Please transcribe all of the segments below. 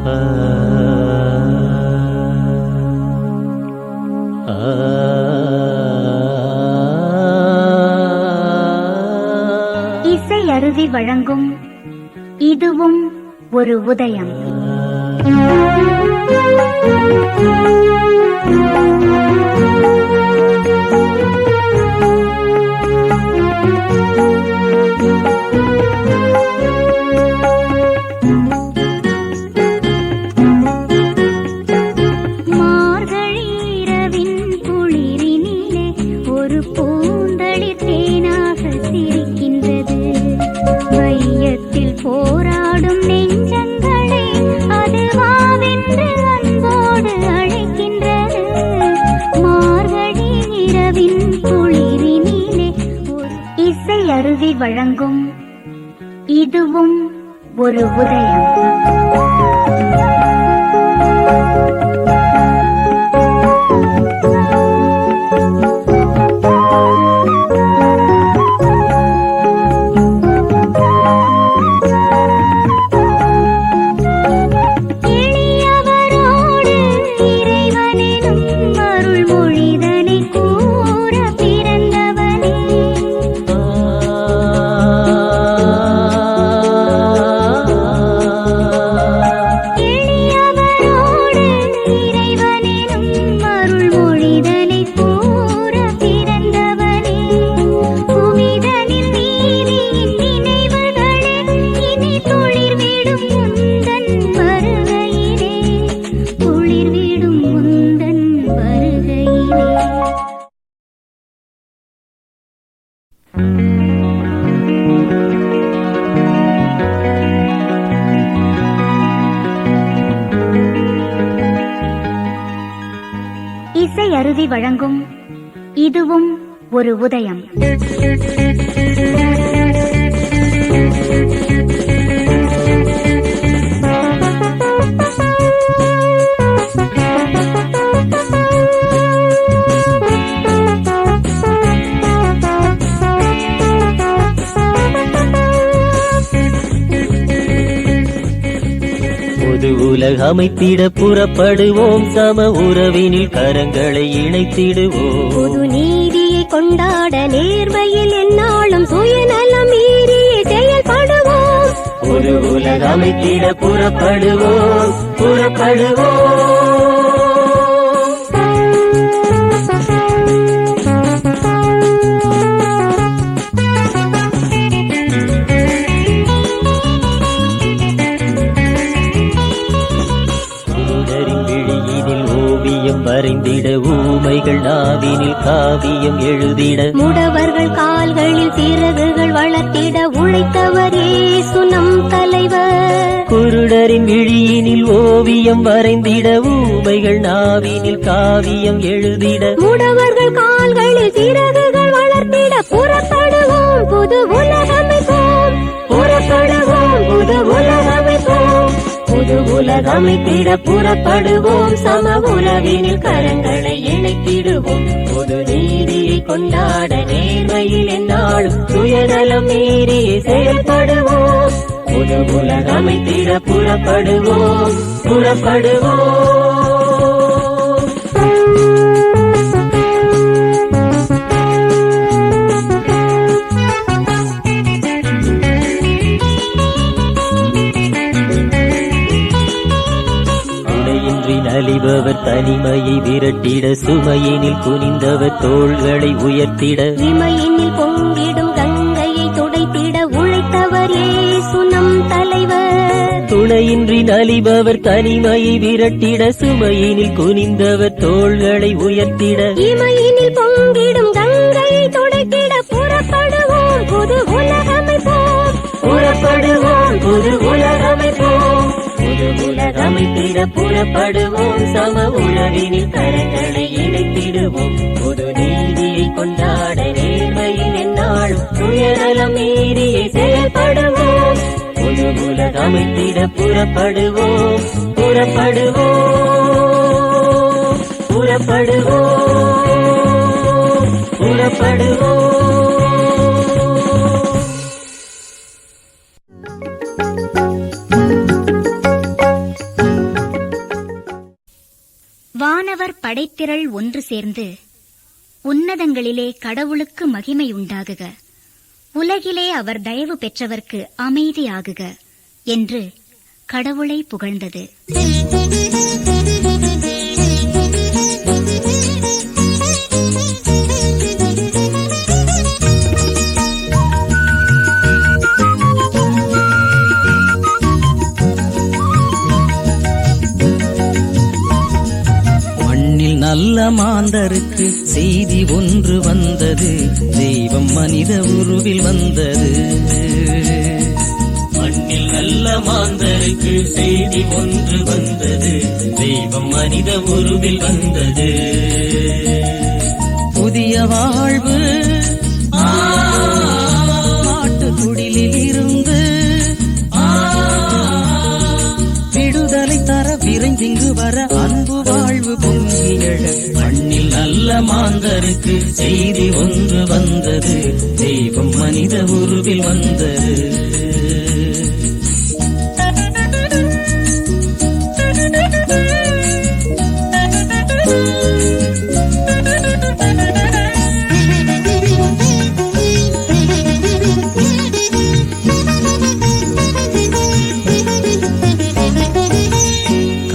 இசை அருவி வழங்கும் இதுவும் ஒரு உதயம். அருவி வழங்கும் இதுவும் ஒரு உதயம். இசை அருவி வழங்கும் இதுவும் ஒரு உதயம். உலக அமைத்திட புறப்படுவோம், சம உறவினில் கரங்களை இணைத்திடுவோம். பொது நீதியை கொண்டாட நேர்மையில் எந்நாளும் சுயநலம் மீறியே செயல்படுவோம். ஒரு உலக அமைத்திட புறப்படுவோம், புறப்படுவோம். வரைந்திட ஊமைகள் நாவினில் காவியம் எழுதிட, முடவர்கள் கால்களில் சிறகுகள் வளர்த்திட உழைத்தவர் இயேசு நம் தலைவர். குருடரின் விழியினில் ஓவியம் வரைந்திட ஊமைகள் நாவினில் காவியம் எழுதிட, முடவர்கள் கால்களில் சிறகுகள் வளர்த்திட புறப்படுவோம், புது உலகமைப்போம். புறப்படுவோம், புது உலகமைப்போம். புது உலகமைத்திட புறப்படுவோம், சம உறவினில் கரங்களை இணைத்திடுவோம். பொது நீதியை கொண்டாட நேர்மையில் எந்நாளும் சுயநலம் மீறியே செயல்படுவோம். புது உலகமைத்திட புறப்படுவோம், புறப்படுவோம். அழிபவர் தனிமையை விரட்டிட, சுமையினில் குனிந்தவர் தோள்களை உயர்த்திட, இமையினில் பொங்கிடும் கங்கையை துடைத்திட உழைத்தவர் இயேசு நம் தலைவர். துணையின்றி நலிபவர் தனிமையை விரட்டிட, சுமையினில் குனிந்தவர் தோள்களை உயர்த்திட, இமையினில் பொங்கிடும் கங்கையை துடைத்திட புறப்படுவோம், புது உலகமைப்போம். புறப்படுவோம், புது உலகமைப்போம். புது உலகமைத்திட புறப்படுவோம், சம உறவினில் கரங்களை இணைத்திடுவோம். பொது நீதியை கொண்டாட நேர்மையில் எந்நாளும் சுயநலம் மீறியே செயல்படுவோம். புது உலகமைத்திட புறப்படுவோம், புறப்படுவோம், புறப்படுவோம், புறப்படுவோம். வானவர் படைத்திரள் ஒன்று சேர்ந்து உன்னதங்களிலே கடவுளுக்கு மகிமை உண்டாகுக, உலகிலே அவர் தயவு பெற்றவர்க்கு அமைதியாகுக என்று கடவுளை புகழ்ந்தது. நல்ல மாந்தருக்கு செய்தி ஒன்று வந்தது, தெய்வம் மனித உருவில் வந்தது. மண்ணில் நல்ல மாந்தருக்கு செய்தி ஒன்று வந்தது, தெய்வம் மனித உருவில் வந்தது. புதிய வாழ்வு மாட்டுக்குடிலில் இருந்து விடுதலை தர விரைந்திங்கு வர அன்பு வாழ்வு பொங்கியழ. மண்ணில் நல்ல மாந்தருக்கு செய்தி ஒன்று வந்தது, தெய்வம் மனித உருவில் வந்தது.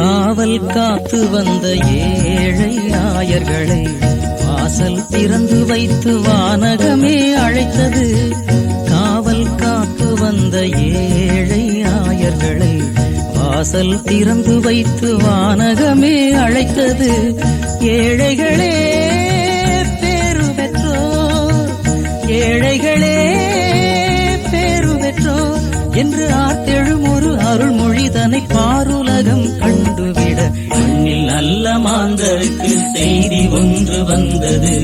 காவல் காத்து வந்த ஏழை நாயர்களை வாசல் திறந்து வைத்து வானகமே அழைத்தது. காவல் காத்து வந்த ஏழை நாயர்களை வாசல் திறந்து வைத்து வானகமே அழைத்தது. ஏழைகளே பேரு பெற்றோர், ஏழைகளே பேரு பெற்றோர் என்று ஆர்த்தெழும் ஒரு அருள்மொழி தன்னை பாருலகம் கண்டுவிட. மண்ணில் நல்ல மாந்தருக்கு செய்தி ஒன்று வந்தது,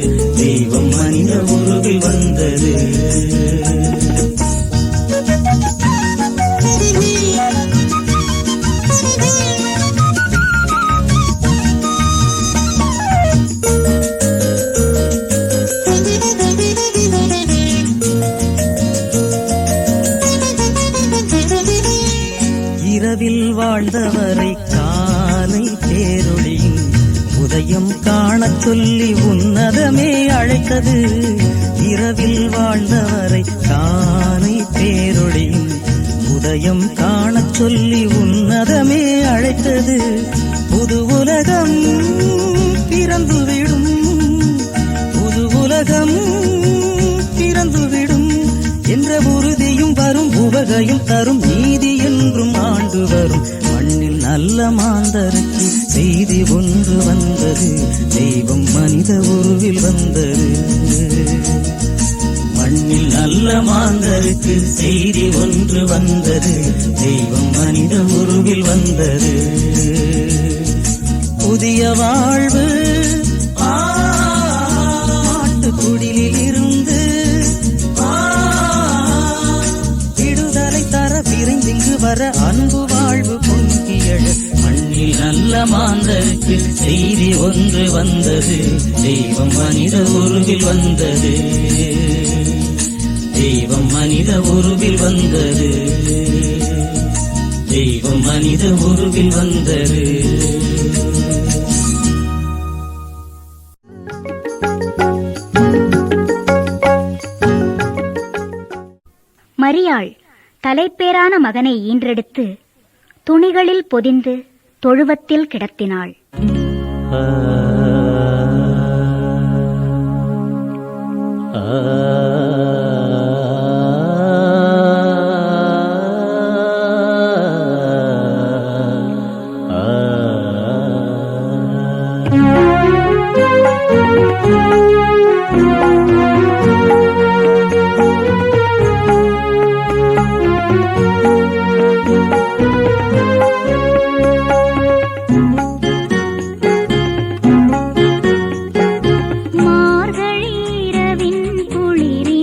தெய்வம் மனித உருவில் வந்தது. இரவில் வாழ்ந்தவரை காலை பேரொளியின் உதயம் காணச் சொல்லி உன்னதமே அழைத்தது. இரவில் வாழ்ந்தவரை காலை பேரொளியின் உதயம் காணச் சொல்லி உன்னதமே அழைத்தது. புது உலகம் பிறந்துவிடும், புது உலகம் பிறந்துவிடும் என்ற உறுதியும் வரும், உவகையும் தரும், நீதி என்றும் ஆண்டு வரும். மண்ணில் நல்ல மாந்தருக்கு செய்தி ஒன்று வந்தது, தெய்வம் மனித உருவில் வந்தது. மண்ணில் நல்ல மாந்தருக்கு செய்தி ஒன்று வந்தது, தெய்வம் மனித உருவில் வந்தது. புதிய வாழ்வு ஆட்டுக்குடிலில் இருந்து விடுதலை தர விரைந்திங்கு வர அன்பு வாழ்வு பொங்கியழ. மண்ணில் நல்ல மாந்தருக்கு செய்தி ஒன்று வந்தது, தெய்வம் மனித உருவில் வந்தது. தெய்வம் மனித உருவில் வந்தது, தெய்வம் மனித உருவில் வந்தது. மரியாள் தலைப்பேரான மகனை ஈன்றெடுத்து துணிகளில் பொதிந்து தொழுவத்தில் கிடத்தினாள். மார்கழி இரவின் குளிரில்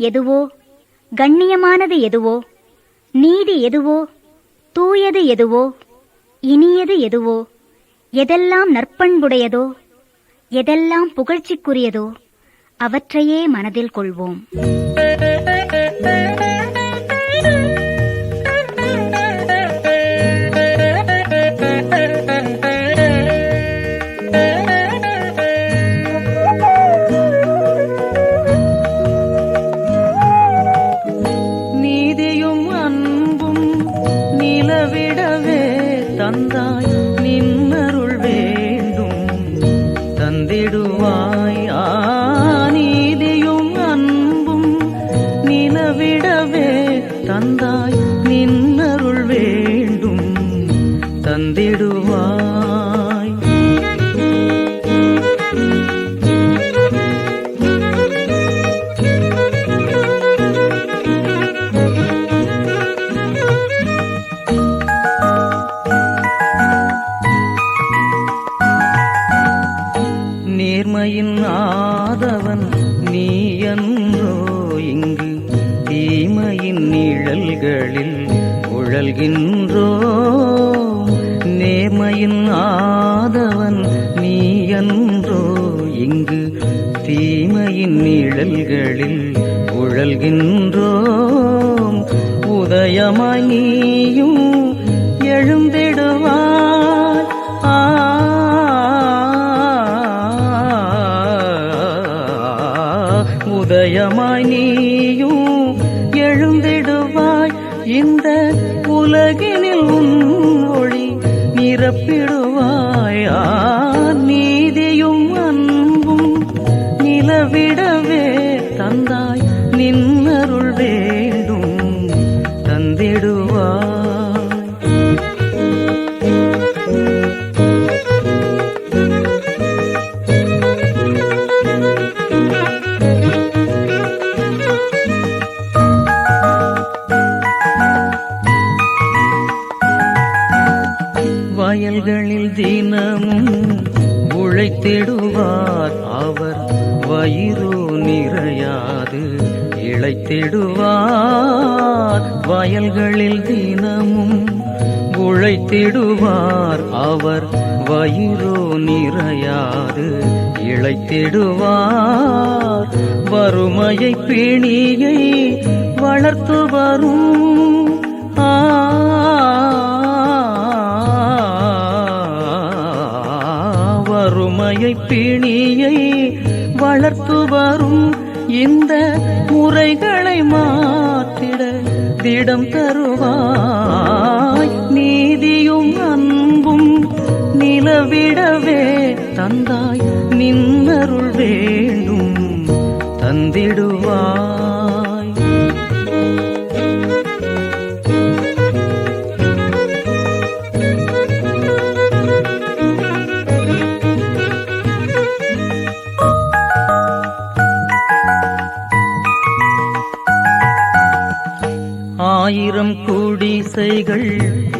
எதுவோ, கண்ணியமானது எதுவோ, நீதி எதுவோ, தூயது எதுவோ, இனியது எதுவோ, எதெல்லாம் நற்பண்புடையதோ, எதெல்லாம் புகழ்ச்சிக்குரியதோ அவற்றையே மனதில் கொள்வோம். நீதியும் அன்பும் நிலவிடவே தந்தாய், நின்னருள் வேண்டும் தந்திடுவாய். நீதியும் அன்பும் நிலவிடவே தந்தாய், நின்னருள் வேண்டும் தந்திடுவாய். நேர்மையின் ஆதவன் நீ என்றோ, இங்கு தீமையின் நிழல்களில் உழல்கின்றோ. நேர்மையின் ஆதவன் நீ என்றோ, இங்கு தீமையின் நிழல்களில் உழல்கின்றோம். உதயமாய் நீயும் எழுந்திடுவாய். உதயமாய் நீயும் எழுந்திடுவாய். இந்த உலகினில் உன் ஒளி நிரப்பிடுவாய். நீதியும் அன்பும் நிலவிடவே தந்தாய், நின்னருள் வேண்டும் தந்திடுவாய். வயல்களில் தினமும் உழைத்திடுவார், அவர் வயிறு நிறையாது இளைத்திடுவார். வயல்களில் தினமும் உழைத்திடுவார், அவர் வயிறு நிறையாது இளைத்திடுவார். வறுமையை பிணியை வளர்த்து வரும் வறுமையை பிணியை வளர்த்து வரும். இந்த முறைகளை மாற்றிட திடம் தருவாய். நீதியும் அன்பும் நிலவிடவே தந்தாய், நின்னருள் வேண்டும் தந்திடுவாய். ஆயிரம் குடிசைகள்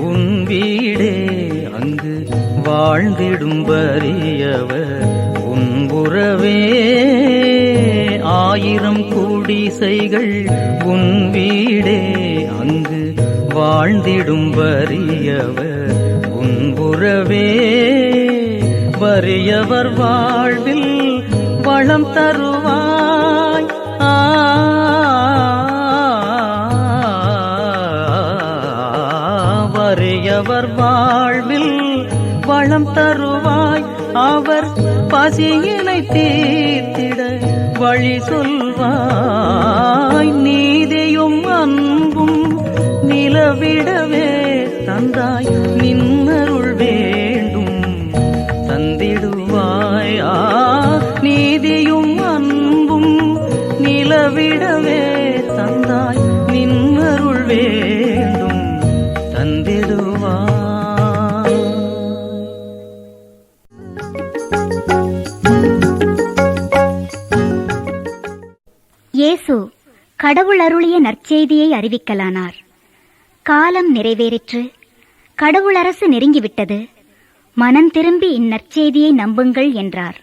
உன் வீடே, அங்கு வாழ்ந்திடும் வறியவர் உன் உறவே. ஆயிரம் குடிசைகள் உன் வீடே, அங்கு வாழ்ந்திடும் வறியவர் உன் உறவே. வறியவர் வாழ்வில் வளம் தருவாய். வறியவர் வாழ்வில் வளம் தருவாய். அவர் பசியினை தீர்த்திட வழி சொல்வாய். நீதியும் அன்பும் நிலவிடவே தந்தாய், நின்னருள் வேண்டும் தந்திடுவாய். நீதியும் அன்பும் நிலவிடவே தந்தாய், நின்னருள் வேண்டும் தந்திடுவாய். இயேசு கடவுள் அருளிய நற்செய்தியை அறிவிக்கலானார். காலம் நிறைவேறிற்று, கடவுளரசு நெருங்கிவிட்டது, மனம் திரும்பி இந்நற்செய்தியை நம்புங்கள் என்றார்.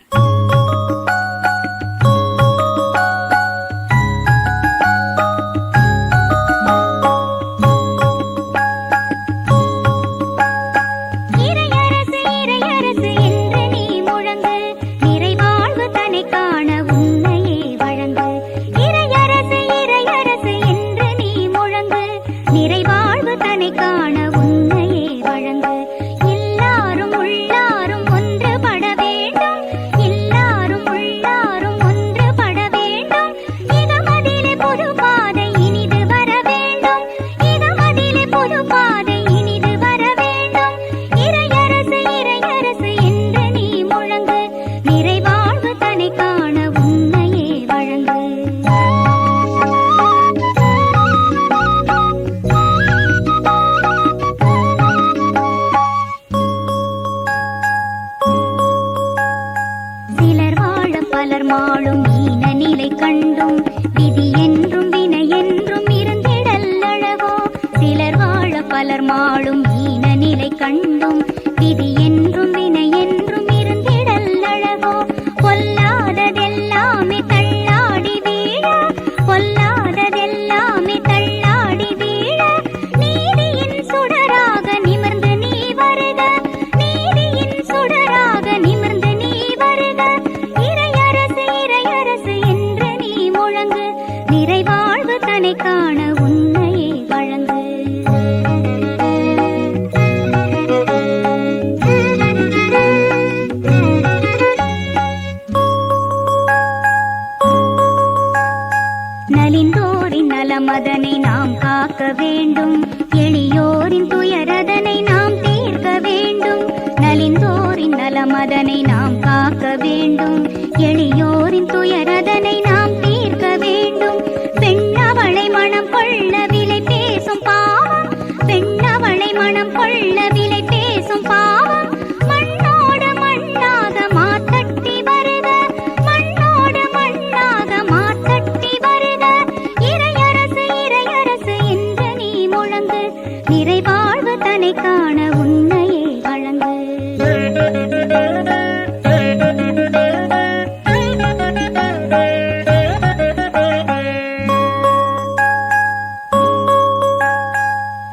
பலர் மாளும் ஈன நிலை கண்டும் விதி என்றும் வினை என்றும் இருந்திடல் அழகோ. சிலர் வாழ பலர் மாளும் ஈன நிலை கண்டும் விதி என்றும் வினை என்றும் இருந்திடல் அழகோ. பொல்லாததெல்லாமே தள்ளாடி வீழ, பொல்லாததெல்லாமே தள்ளாடி வீழ, நீதியின் சுடராக நிமிர்ந்து நீ வருக, நீதியின் சுடராக நிமிர்ந்து நீ வருக. இறையரசு இறையரசு என்று நீ முழங்கு, நிறைவாழ்வு தனை காண உன்னையே வழங்கு. நலிந்தோரின் நலமதனை நாம் காக்க வேண்டும், எளியோரின் துயரதனை நாம் தீர்க்க வேண்டும். நலிந்தோரின் நலமதனை நாம் காக்க வேண்டும், எளியோரின் துயரதனை நாம் தீர்க்க வேண்டும். பெண்ணவளை மனம் கொள்ள விலை பேசும் பாவம், பெண்ணவளை மனம் கொள்ள விலை பேசும் பாவம். மண்ணோடு மண்ணாக மாத்தட்டி வருக, மண்ணோடு மண்ணாக மாத்தட்டி வருக. இறையரசு இறையரசு என்று நீ முழங்கு, நிறைவாழ்வு தனை காண உன்னையே வழங்கு.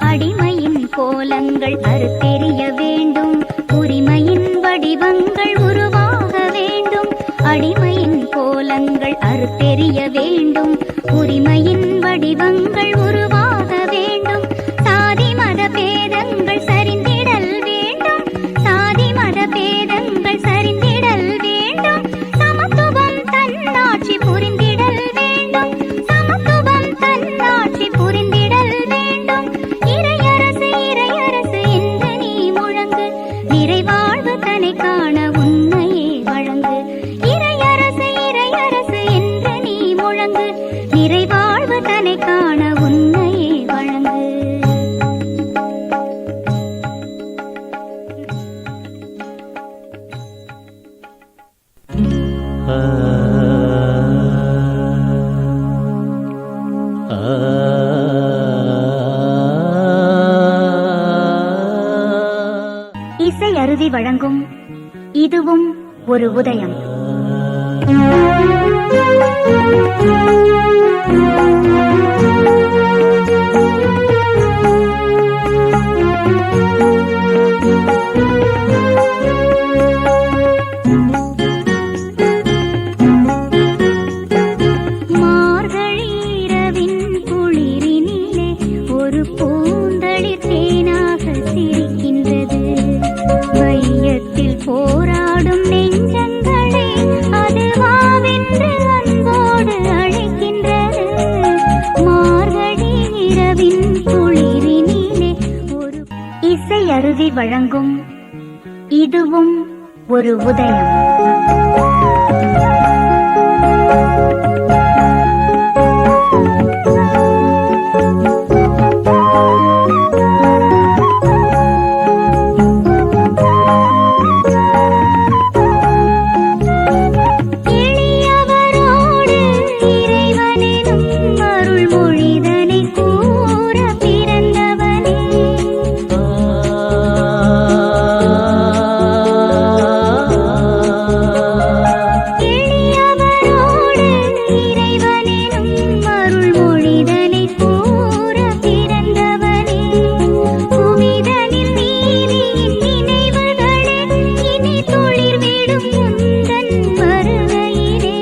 அடிமையின் கோலங்கள் அறுத்தெறிய வேண்டும், உரிமையின் வடிவங்கள் உருவாக வேண்டும். அடிமையின் கோலங்கள் அறுத்தெறிய வேண்டும், உரிமையின் வடிவங்கள் உருவாக வேண்டும். சாதி மத பேதங்கள் சரிந்திடல் வேண்டும், சாதி மத பேதங்கள் சரிந்திடல் வேண்டும். சமத்துவம் தன்னாட்சி புரிந்திடல் வேண்டும், சமத்துவம் தன்னாட்சி புரிந்திடல் வேண்டும். இறையரசு இறையரசு என்று நீ முழங்கு, நிறைவாழ்வு தனை காண உன்னையே வழங்கு. இறையரசு இறையரசு என்று நீ முழங்கு, நிறைவாழ்வு தனை காண உன்னையே வழங்கு. இசை அருவி வழங்கும் இதுவும் ஒரு உதயம். மார்கழி இரவின் குளிரினிலே ஒரு பூந்தளிர் தேனாக சிரிக்கின்றது. வையத்தில் போராடும் நெஞ்சங்களே அது வாவென்று அன்போடு அழைக்கின்றது. மார்கழி இரவின் குளிரினிலே ஒரு இசை அருவி வழங்கும் இதுவும் ஒரு உதயம். எளியவரோடு இறைவனினும் அருள் மொழிதனை கூற பிறந்தவனே. எளியவரோடு இறைவனினும் அருள் மொழிதனை கூற பிறந்தவனே. புவிதனில் நீதியின் நினைவுகளே இனி துளிர்விடும் முந்தன் வருகையிலே,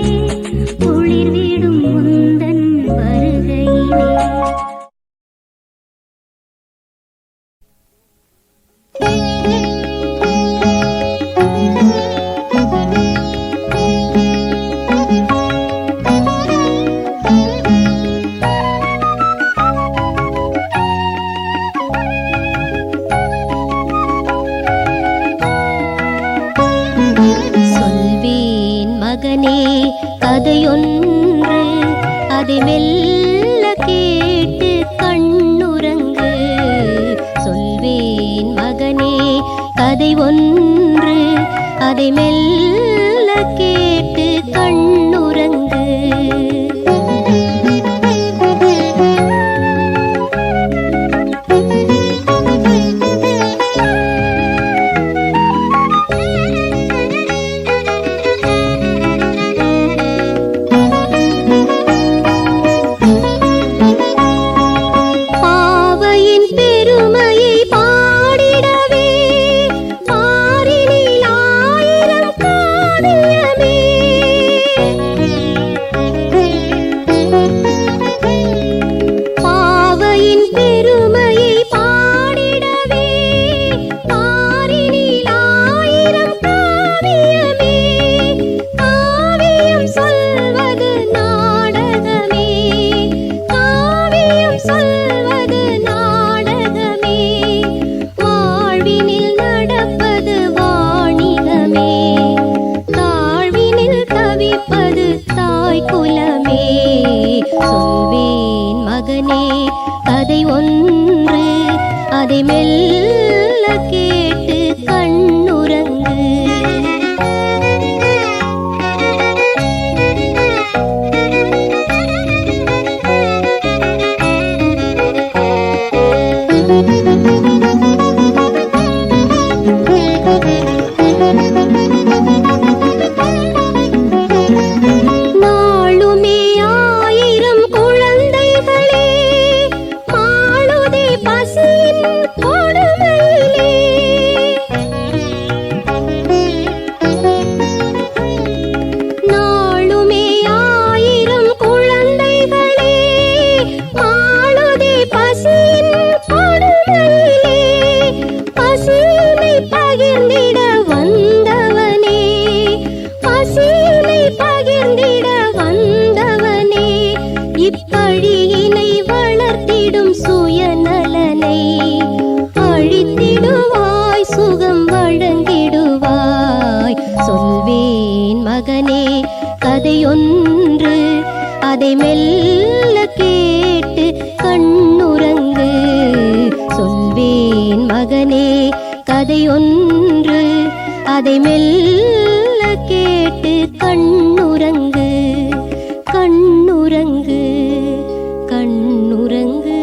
துளிர்விடும் முந்தன் வருகையிலே. சொல்வேன் மகனே கதையொன்று, அதை மெல்ல கேட்டு கண்ணுறங்கு. சொல்வேன் மகனே கதை ஒன்று, அதை மெல்ல கேட்டு கண் கதையொன்று, அதை மெல்ல கேட்டு கண்ணுறங்கு. சொல்வேன் மகனே கதையொன்று, அதை மெல்ல கேட்டு கண்ணுறங்கு, கண்ணுறங்கு, கண்ணுறங்கு.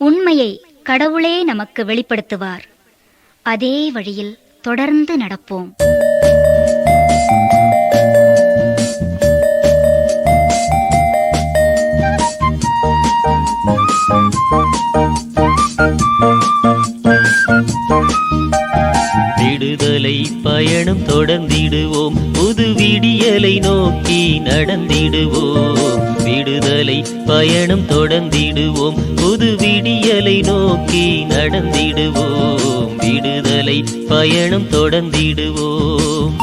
உண்மையை கடவுளே நமக்கு வெளிப்படுத்துவார். அதே வழியில் தொடர்ந்து நடப்போம். விடுதலை பயணம் தொடர்ந்திடுவோம், புது விடியலை நோக்கி நடந்திடுவோம். விடுதலை பயணம் தொடர்ந்திடுவோம், புது விடியலை நோக்கி நடந்திடுவோம். விடுதலை பயணம் தொடர்ந்திடுவோம்.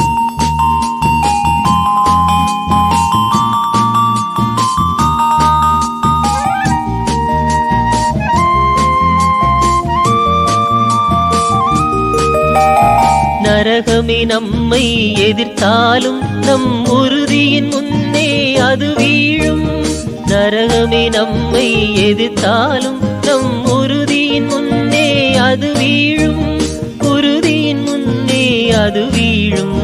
நரகமே நம்மை எதிர்த்தாலும் நம் உறுதியின் முன்னே அது வீழும். நரகமே நம்மை எதிர்த்தாலும் நம் உறுதியின் முன்னே அது வீழும். உறுதியின் முன்னே அது வீழும்.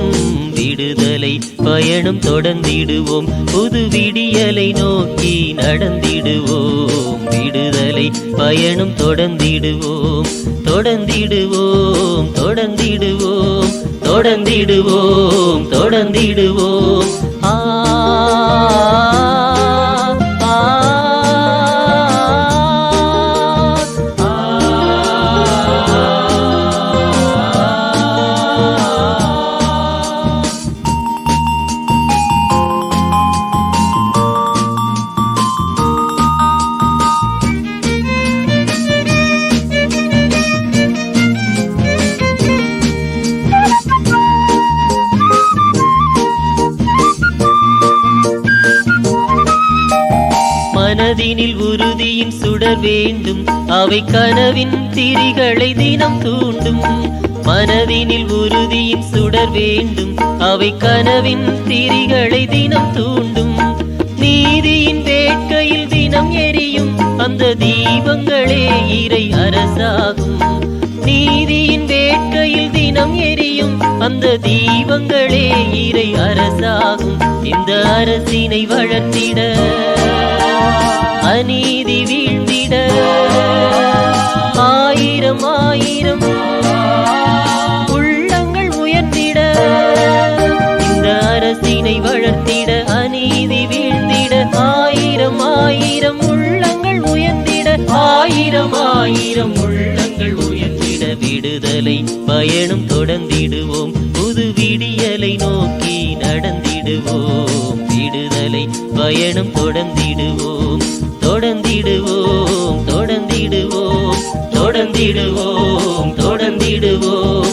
விடுதலை பயணம் தொடர்ந்திடுவோம், புது விடியலை நோக்கி நடந்திடுவோம். விடுதலை பயணம் தொடர்ந்திடுவோம், தொடர்ந்திடுவோம், தொடர்ந்திடுவோம், தொடர்ந்திடுவோம், தொடர்ந்திடுவோம். ஆ மனதினில் உறுதியின் சுடர் வேண்டும், அவை கனவின் திரிகளை தினம் தூண்டும். மனதினில் உறுதியின் சுடர் வேண்டும், அவை கனவின் திரிகளை தினம் தூண்டும். நீதியின் வேட்கையில் தினம் எரியும் அந்த தீபங்களே இறை அரசாகும். நீதியின் வேட்கையில் தினம் எரியும் அந்த தீபங்களே இறை அரசாகும். இந்த அரசினை வளர்த்திட, அநீதி வீழ்ந்திட, ஆயிரம் ஆயிரம் உள்ளங்கள் உயர்த்திட. இந்த அரசினை வளர்த்திட, அநீதி வீழ்ந்திட, ஆயிரம் ஆயிரம் உள்ளங்கள் உயர்த்திட, ஆயிரம் ஆயிரம் உள்ளங்கள் உயர்த்திட. விடுதலை பயணம் தொடர்ந்திடுவோம், புது விடியலை நோக்கி நடந்திடுவோம். விடுதலை பயணம் தொடர்ந்திடுவோம், தொடர்ந்திடுவோம், தொடர்ந்திடுவோம், தொடர்ந்திடுவோம், தொடர்ந்திடுவோம்.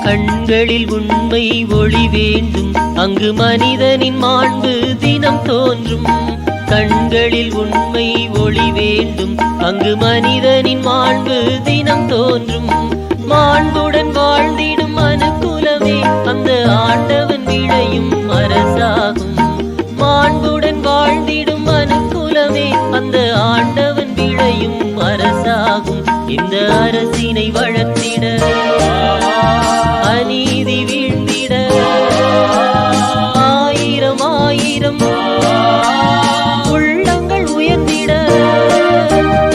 கண்களில் உண்மை ஒளி வேண்டும், அங்கு மனிதனின் மாண்பு தினம் தோன்றும். கண்களில் உண்மை ஒளி வேண்டும், அங்கு மனிதனின் மாண்பு தினம் தோன்றும். மாண்புடன் வாழ்ந்திடும் அனுகூலமே அந்த ஆண்டவன் விளையும் அரசாகும். மாண்புடன் வாழ்ந்திடும் அனுகூலமே அந்த ஆண்டவன் விளையும் அரசாகும். இந்த அரசினை வளர்த்திட, அநீதி வீழ்ந்திட, ஆயிரம் ஆயிரம் உள்ளங்கள் உயர்ந்திட.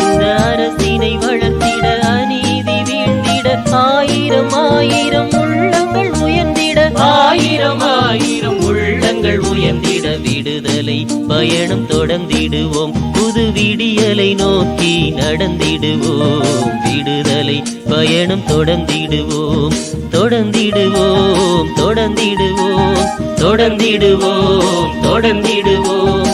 இந்த அரசினை வளர்த்திட, அநீதி வீழ்ந்திட, ஆயிரம் ஆயிரம் உள்ளங்கள் உயர்ந்திட, ஆயிரம் ஆயிரம் உள்ளங்கள் உயர்ந்திட. விடு விடுதலை பயணம் தொடர்ந்திடுவோம், புது விடியலை நோக்கி நடந்திடுவோம். விடுதலை பயணம் தொடர்ந்திடுவோம், தொடர்ந்திடுவோம், தொடர்ந்திடுவோம், தொடர்ந்திடுவோம், தொடர்ந்திடுவோம்.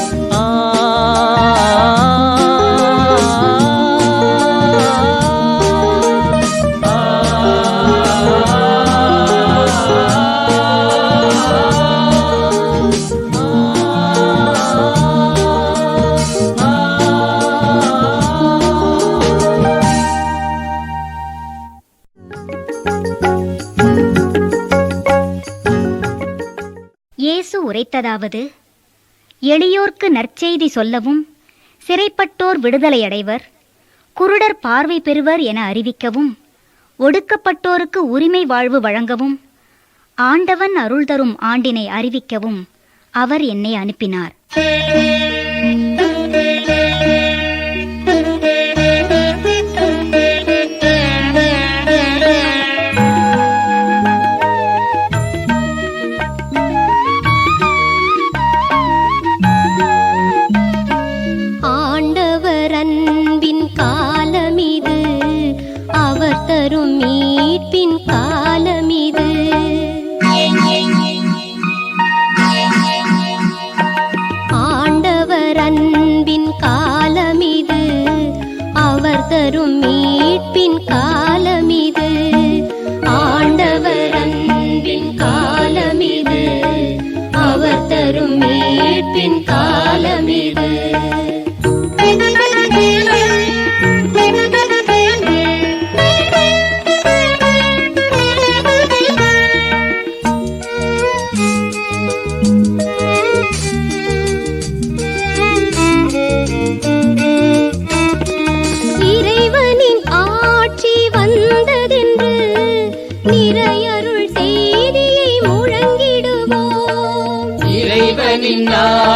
இயேசு உரைத்ததாவது: எளியோர்க்கு நற்செய்தி சொல்லவும், சிறைப்பட்டோர் விடுதலையடைவர், குருடர் பார்வை பெறுவர் என அறிவிக்கவும், ஒடுக்கப்பட்டோருக்கு உரிமை வாழ்வு வழங்கவும், ஆண்டவன் அருள் தரும் ஆண்டினை அறிவிக்கவும் அவர் என்னை அனுப்பினார்.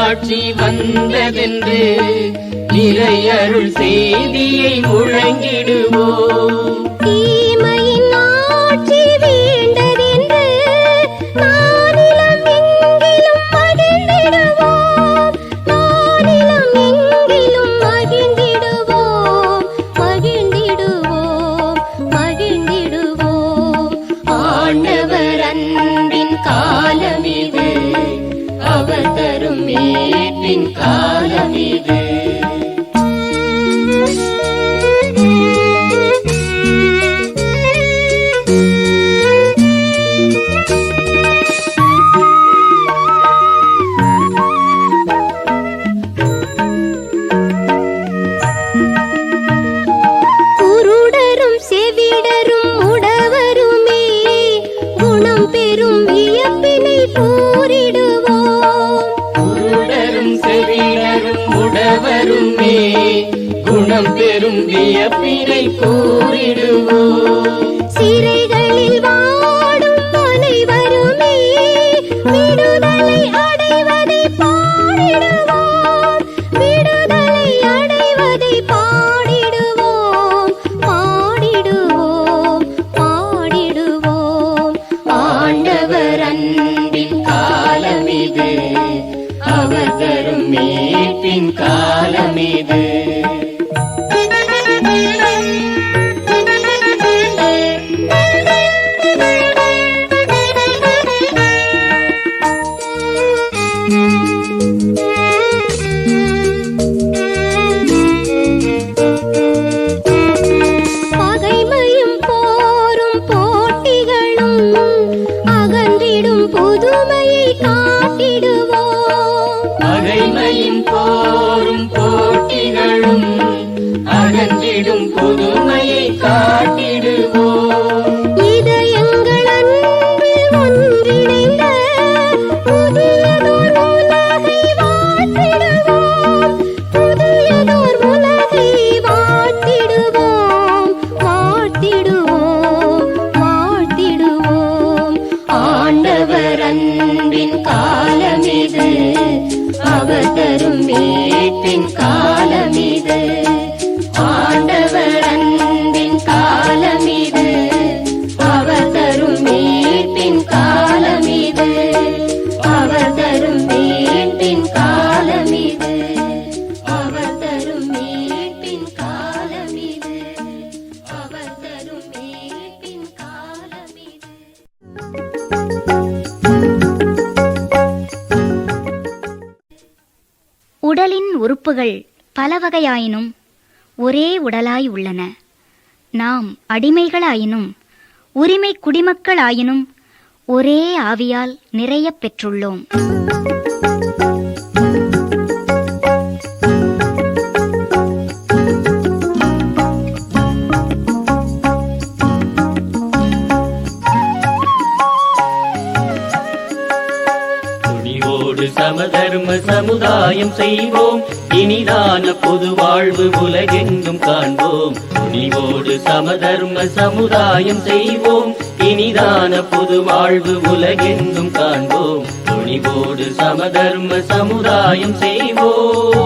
ஆட்சி வந்ததென்று நிறையருள் செய்தியை முழங்கிடுவோம். தீமையின் ஆட்சி வீழ்ந்ததென்று நானிலம் எங்கிலும் மகிழ்ந்திடுவோம், நானிலம் எங்கிலும் மகிழ்ந்திடுவோம், மகிழ்ந்திடுவோம், மகிழ்ந்திடுவோம். ஆண்டவர் அன்பின் காலம் இது, அவர் தரும் மீட்பின் காலம் இது. குருடரும் செவிடரும் உடவருமே குணம் பெறும் வியப்பினை கூறிடுவோம். குருடரும் செவிடரும் உடவருமே குணம் பெறும் வியப்பினை கூறிடுவோம். சிறைகளில் வாடும் அனைவருமே விடுதலை அடைவதை பாடிடுவோம், விடுதலை அடைவதை பாடிடுவோம், பாடிடுவோம், பாடிடுவோம். ஆண்டவர் அன்பின் காலம் இது, அவர் தரும் மீட்பின் காலம் இது. பகைமையும் போரும் போட்டிகளும் அகன்றிடும் புதுமையை காட்டிடுவோம். பகைமையும் போரும் போட்டிகளும் அகன்றிடும் புதுமையை காட்டிடுவோம். இதயங்கள் அன்பில் ஒன்றிணைந்த புதியதோர் உலகை வாழ்த்திடுவோம், புதியதோர் உலகை வாழ்த்திடுவோம், வாழ்த்திடுவோம், வாழ்த்திடுவோம். ஆண்டவர் அன்பின் காலம் இது, அவர் தரும் மீட்பின் காலம் இது. ஆண்டவர் அன்பின் காலம் உறுப்புகள் பல வகையாயினும் ஒரே உடலாய் உள்ளன. நாம் அடிமைகளாயினும் உரிமை குடிமக்களாயினும் ஒரே ஆவியால் நிறைய பெற்றுள்ளோம். சமதர்ம சமுதாயம் செய்வோம், இனிதான பொது வாழ்வு உலகெங்கும் காண்போம். துணிவோடு சமதர்ம சமுதாயம் செய்வோம், இனிதான பொது வாழ்வு உலகெங்கும் காண்போம். துணிவோடு சமதர்ம சமுதாயம் செய்வோம்.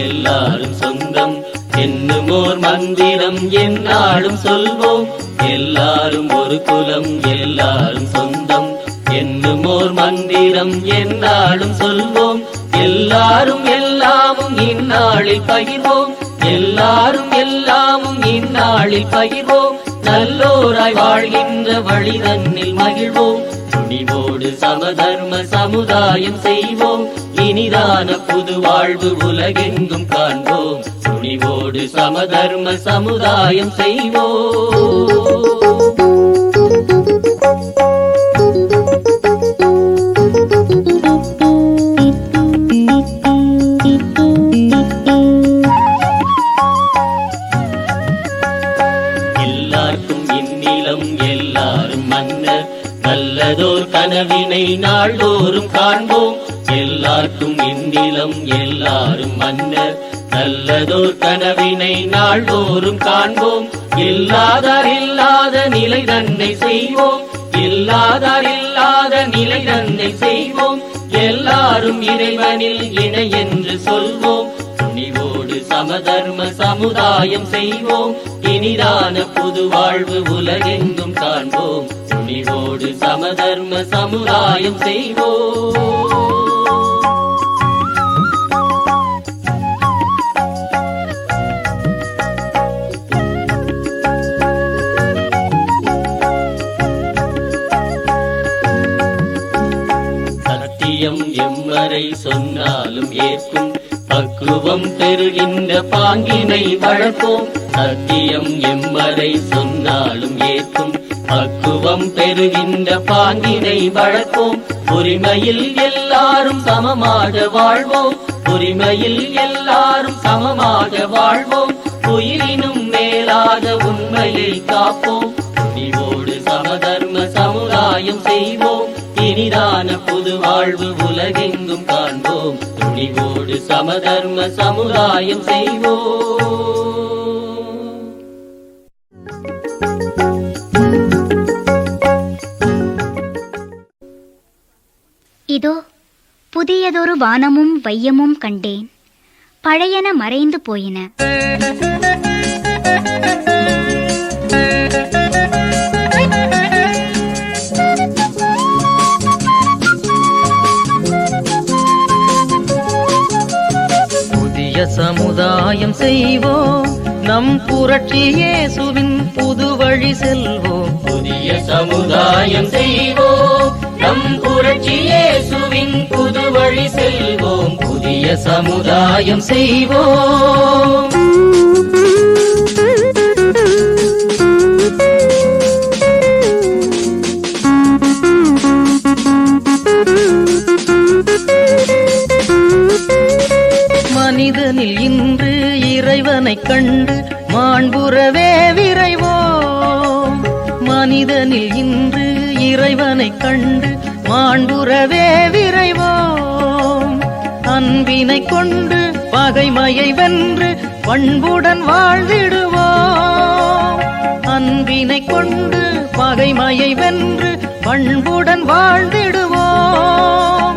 எல்லாரும் சொந்தம் என்னுமோர் மந்திரம் எந்நாளும் சொல்வோம். எல்லாரும் ஒரு குலம், எல்லாரும் சொந்தம் என்னுமோர் மந்திரம் எந்நாளும் சொல்வோம். எல்லாரும் எல்லாமும் இந்நாளில் பகிர்வோம், எல்லாரும் எல்லாமும் இந்நாளில் பகிர்வோம். நல்லோராய் வாழ்கின்ற வழி தன்னில் மகிழ்வோம். துணிவோடு சமதர்ம சமுதாயம் செய்வோம், இனிதான புது வாழ்வு உலகெங்கும் காண்போம். துணிவோடு சமதர்ம சமுதாயம் செய்வோம். எல்லாருக்கும் இந்நிலம், எல்லாரும் மன்னர், நல்லதோர் கனவினை நாள்தோறும் காண்போம். எல்லாருக்கும் இந்நிலம், எல்லாரும் மன்னர், நல்லதோர் கனவினை நாள்தோறும் காண்போம். இல்லாதார் இல்லாத நிலை தன்னை செய்வோம், இல்லாதார் இல்லாத நிலை தன்னை செய்வோம். எல்லாரும் இறைவனில் இணை என்று சொல்வோம். துணிவோடு சமதர்ம சமுதாயம் செய்வோம், இனிதான புது வாழ்வு உலகெங்கும் காண்போம். துணிவோடு சமதர்ம சமுதாயம் செய்வோம். சத்தியம் எம்மறை சொன்னாலும் ஏற்கும், பக்குவம் பெறுகின்ற பாங்கினை வளர்ப்போம். சத்தியம் எம்மறை சொன்னாலும் ஏற்கும், பக்குவம் பெறுகின்ற பாங்கினை வளர்ப்போம். உரிமையில் எல்லாரும் சமமாக வாழ்வோம், உரிமையில் எல்லாரும் சமமாக வாழ்வோம். உயிரினும் மேலாக உண்மையை காப்போம். துணிவோடு சமதர்ம சமுதாயம் செய்வோம், இனிதான புது வாழ்வு உலகெங்கும் காண்போம். துணிவோடு சமதர்ம சமுதாயம் செய்வோம். இதோ புதியதொரு வானமும் வையமும் கண்டேன், பழையன மறைந்து போயின. புதிய சமுதாயம் செய்வோம், நம் புரட்சி இயேசுவின் புது வழி செல்வோம். புதிய சமுதாயம் செய்வோம், நம் புரட்சி இயேசுவின் புது வழி செல்வோம். புதிய சமுதாயம் செய்வோம். மனிதனில் இன்று இறைவனை கண்டு மாண்புறவே விரைவோம். மனிதனில் இன்று இறைவனை கண்டு மாண்புறவே விரைவோம். அன்பினை கொண்டு பகைமையை வென்று பண்புடன் வாழ்ந்திடுவோம். அன்பினை கொண்டு பகைமையை வென்று பண்புடன் வாழ்ந்திடுவோம்.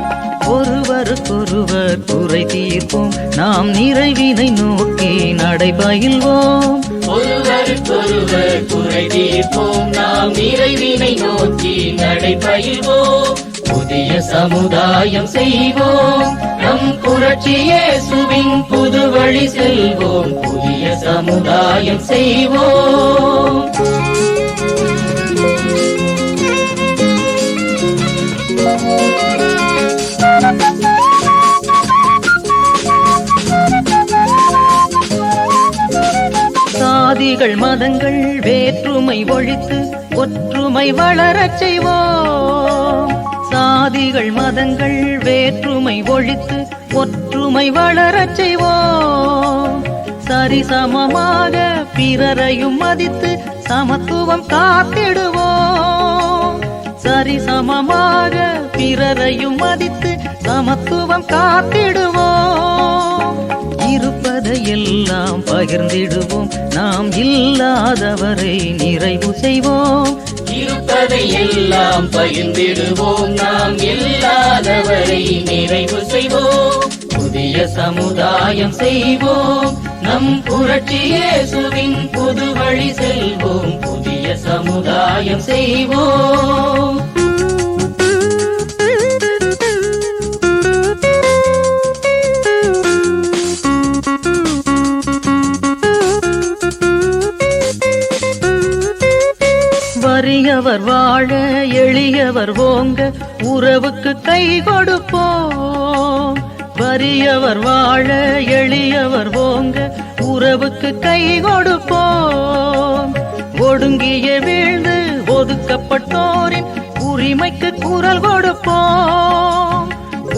ஒருவருக்கொருவர் குறை தீர்ப்போம், நாம் நிறைவினை நோக்கி நடைபயில்வோம். ஒருவருக்கொருவர் குறை தீர்ப்போம், நாம் நிறைவினை நோக்கி நடைபயில்வோம். புதிய சமுதாயம் செய்வோம் நம் புரட்சி இயேசுவின் புது வழி செல்வோம் புதிய சமுதாயம் செய்வோம் சாதிகள் மதங்கள் வேற்றுமை ஒழித்து ஒற்றுமை வளரச் செய்வோம் சாதிகள் மதங்கள் வேற்றுமை ஒழித்து ஒற்றுமை வளரச் செய்வோம் சரிசமமாக பிறரையும் மதித்து சமத்துவம் காத்திடுவோம் சரிசமமாக பிறரையும் மதித்து சமத்துவம் காத்திடுவோம் இருப்பதையெல்லாம் பகிர்ந்திடுவோம் நாம் இல்லாதவரை நிறைவு செய்வோம் இருப்பதையெல்லாம் பகிர்ந்திடுவோம் நாம் இல்லாதவரை நிறைவு செய்வோம் புதிய சமுதாயம் செய்வோம் நம் புரட்சி இயேசுவின் புது வழி செல்வோம் புதிய சமுதாயம் செய்வோம் வறியவர் வாழ எளியவர் ஓங்க உறவுக்கு கை கொடுப்போம் வறியவர் வாழ எளியவர் ஓங்க உறவுக்கு கை கொடுப்போம் ஒடுங்கிய வீழ்ந்து ஒதுக்கப்பட்டோரின் உரிமைக்கு குரல் கொடுப்போம்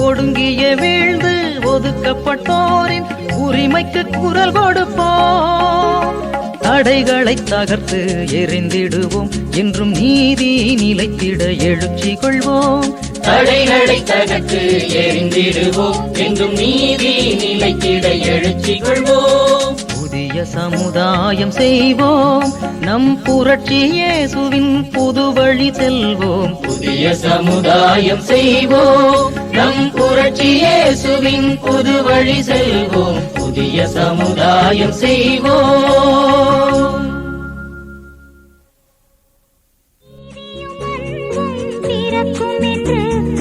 ஒடுங்கிய வீழ்ந்து ஒதுக்கப்பட்டோரின் உரிமைக்கு குரல் கொடுப்போம் தடைகளை தகர்த்து எரிந்திடுவோம் என்றும் நீதி நிலைத்திட எழுச்சி கொள்வோம் தடைகளை தகர்த்து எரிந்திடுவோம் என்றும் நீதி நிலைத்திட எழுச்சி கொள்வோம் புதிய சமுதாயம் செய்வோம் நம் புரட்சி இயேசுவின் புது வழி செல்வோம் புதிய சமுதாயம் செய்வோம் நம் புரட்சி இயேசுவின் புது வழி செல்வோம் புதிய சமுதாயம் செய்வோம் பிறக்கும் என்று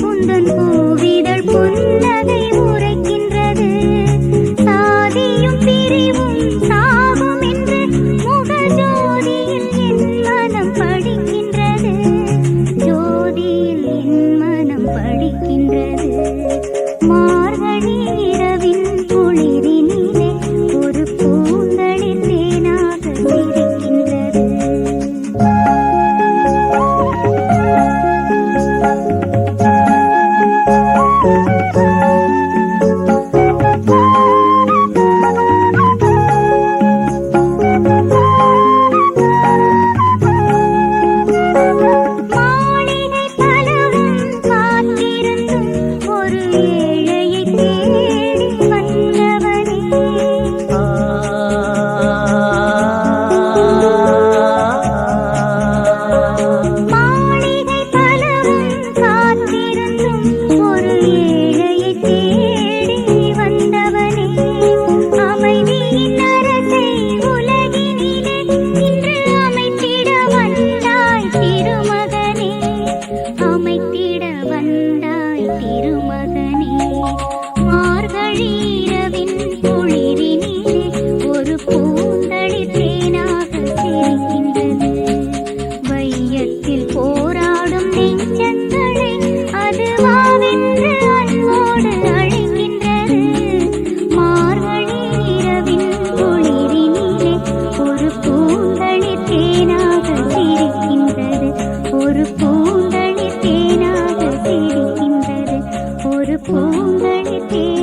உந்தன் பூவிதழ் புன்னகை உரைக்கின்றது சாதியும் பிரிவும் சாகும் என்று முகஜோதியில் என் மனம் படிக்கின்றது ஜோதியில் என் மனம் படிக்கின்றது மார்கழி இரவின் குளிரினிலே ஒரு பூந்தளிர் தேனாக சிரிக்கின்றது மாளிகை பலவும் காத்திருந்தும் ஒரு ஏழையை தேடி வந்தவனே மாளிகை பலவும் காத்திருந்தும் ஒரு ஏழையை தேடி வந்தவனே அமைதியின் அரசை உலகினிலே இன்று அமைத்திட வந்தாய் திருமகனே அமைத்திட வந்தாய் திருமகனே மார்கழி இரவின் குளிரினிலே ஒரு பூந்தளிர் தேனாக சிரிக்கின்றது வையத்தில் போராடும் நெஞ்சங்களை அதுவாவென்று அன்போடு அழைக்கின்றது மார்கழி இரவின் குளிரினிலே ஒரு பூந்தளிர் தேனாக சிரிக்கின்றது ஒரு பூந்தளிர் தேனாக சிரிக்கின்றது ஒரு பூந்தளிர் தேனாக